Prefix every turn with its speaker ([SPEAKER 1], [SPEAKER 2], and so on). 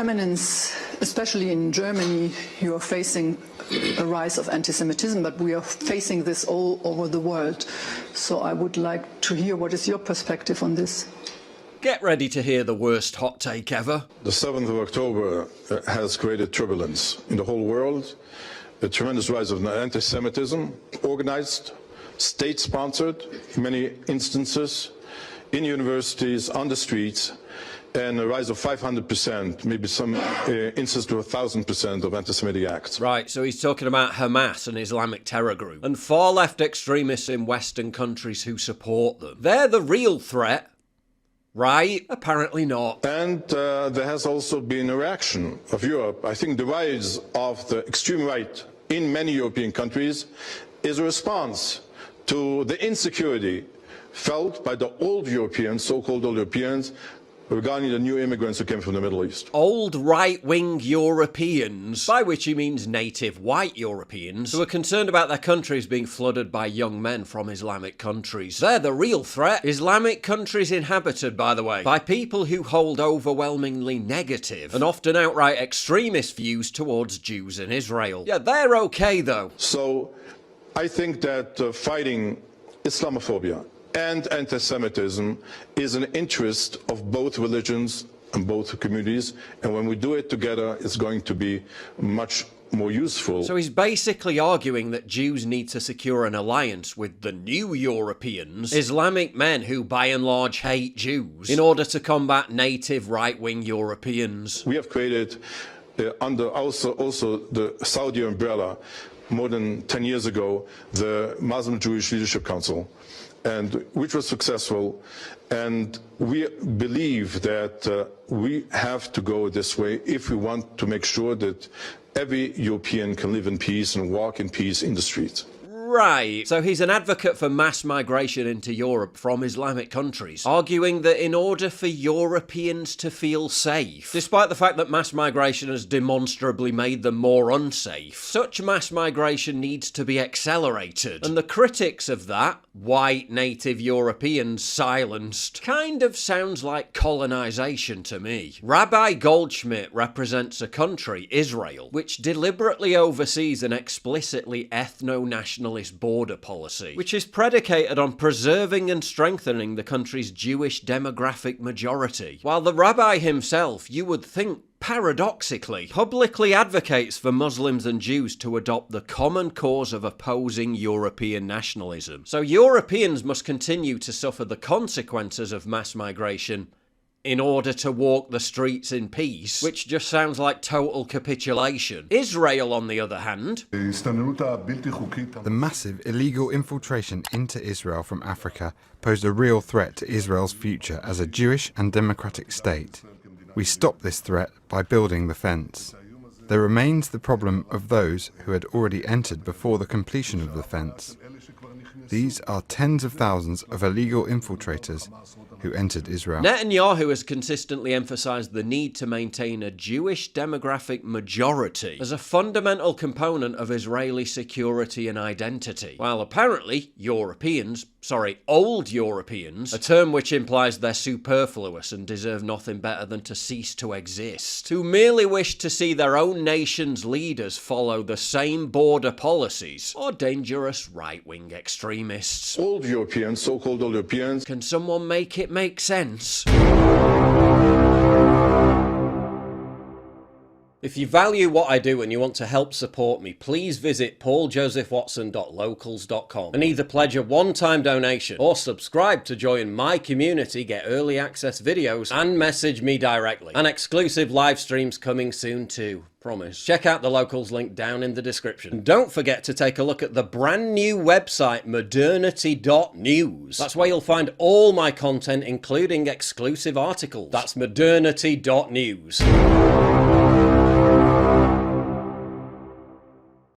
[SPEAKER 1] Eminence, especially in Germany, you are facing a rise of anti-Semitism, but we are facing this all over the world. So I would like to hear what is your perspective on this.
[SPEAKER 2] Get ready to hear the worst hot take ever.
[SPEAKER 3] The 7th of October has created turbulence in the whole world, a tremendous rise of anti-Semitism, organized, state-sponsored in many instances, in universities, on the streets, and a rise of 500%, maybe some instances to 1,000% of anti-Semitic acts.
[SPEAKER 2] Right, so he's talking about Hamas, an Islamic terror group, and far-left extremists in Western countries who support them. They're the real threat. Right? Apparently not.
[SPEAKER 3] And there has also been a reaction of Europe. I think the rise of the extreme right in many European countries is a response to the insecurity felt by the old Europeans, so-called old Europeans, regarding the new immigrants who came from the Middle East.
[SPEAKER 2] Old right-wing Europeans, by which he means native white Europeans, who are concerned about their countries being flooded by young men from Islamic countries. They're the real threat. Islamic countries inhabited, by the way, by people who hold overwhelmingly negative and often outright extremist views towards Jews in Israel. Yeah, they're okay though.
[SPEAKER 3] So I think that fighting Islamophobia and anti-Semitism is an interest of both religions and both communities, and when we do it together, it's going to be much more useful.
[SPEAKER 2] So he's basically arguing that Jews need to secure an alliance with the new Europeans, Islamic men who by and large hate Jews, in order to combat native right-wing Europeans.
[SPEAKER 3] We have created, under also the Saudi umbrella, more than 10 years ago, the Muslim Jewish Leadership Council, and which was successful, and we believe that we have to go this way if we want to make sure that every European can live in peace and walk in peace in the streets.
[SPEAKER 2] Right, so he's an advocate for mass migration into Europe from Islamic countries, arguing that in order for Europeans to feel safe, despite the fact that mass migration has demonstrably made them more unsafe, such mass migration needs to be accelerated. And the critics of that, white native Europeans silenced, kind of sounds like colonization to me. Rabbi Goldschmidt represents a country, Israel, which deliberately oversees an explicitly ethno-nationalist border policy, which is predicated on preserving and strengthening the country's Jewish demographic majority. While the rabbi himself, you would think, paradoxically, publicly advocates for Muslims and Jews to adopt the common cause of opposing European nationalism. So Europeans must continue to suffer the consequences of mass migration in order to walk the streets in peace, which just sounds like total capitulation. Israel, on the other hand,
[SPEAKER 4] the massive illegal infiltration into Israel from Africa posed a real threat to Israel's future as a Jewish and democratic state. We stopped this threat by building the fence. There remains the problem of those who had already entered before the completion of the fence. These are tens of thousands of illegal infiltrators who entered Israel.
[SPEAKER 2] Netanyahu has consistently emphasized the need to maintain a Jewish demographic majority as a fundamental component of Israeli security and identity, while apparently old Europeans, a term which implies they're superfluous and deserve nothing better than to cease to exist, who merely wish to see their own nation's leaders follow the same border policies, or dangerous right-wing extremists.
[SPEAKER 3] Old Europeans, so-called old Europeans.
[SPEAKER 2] Can someone make it make sense? If you value what I do and you want to help support me, please visit pauljosephwatson.locals.com and either pledge a one-time donation or subscribe to join my community, get early access videos, and message me directly. And exclusive live streams coming soon too. Promise. Check out the Locals link down in the description. And don't forget to take a look at the brand new website, modernity.news. That's where you'll find all my content, including exclusive articles. That's modernity.news.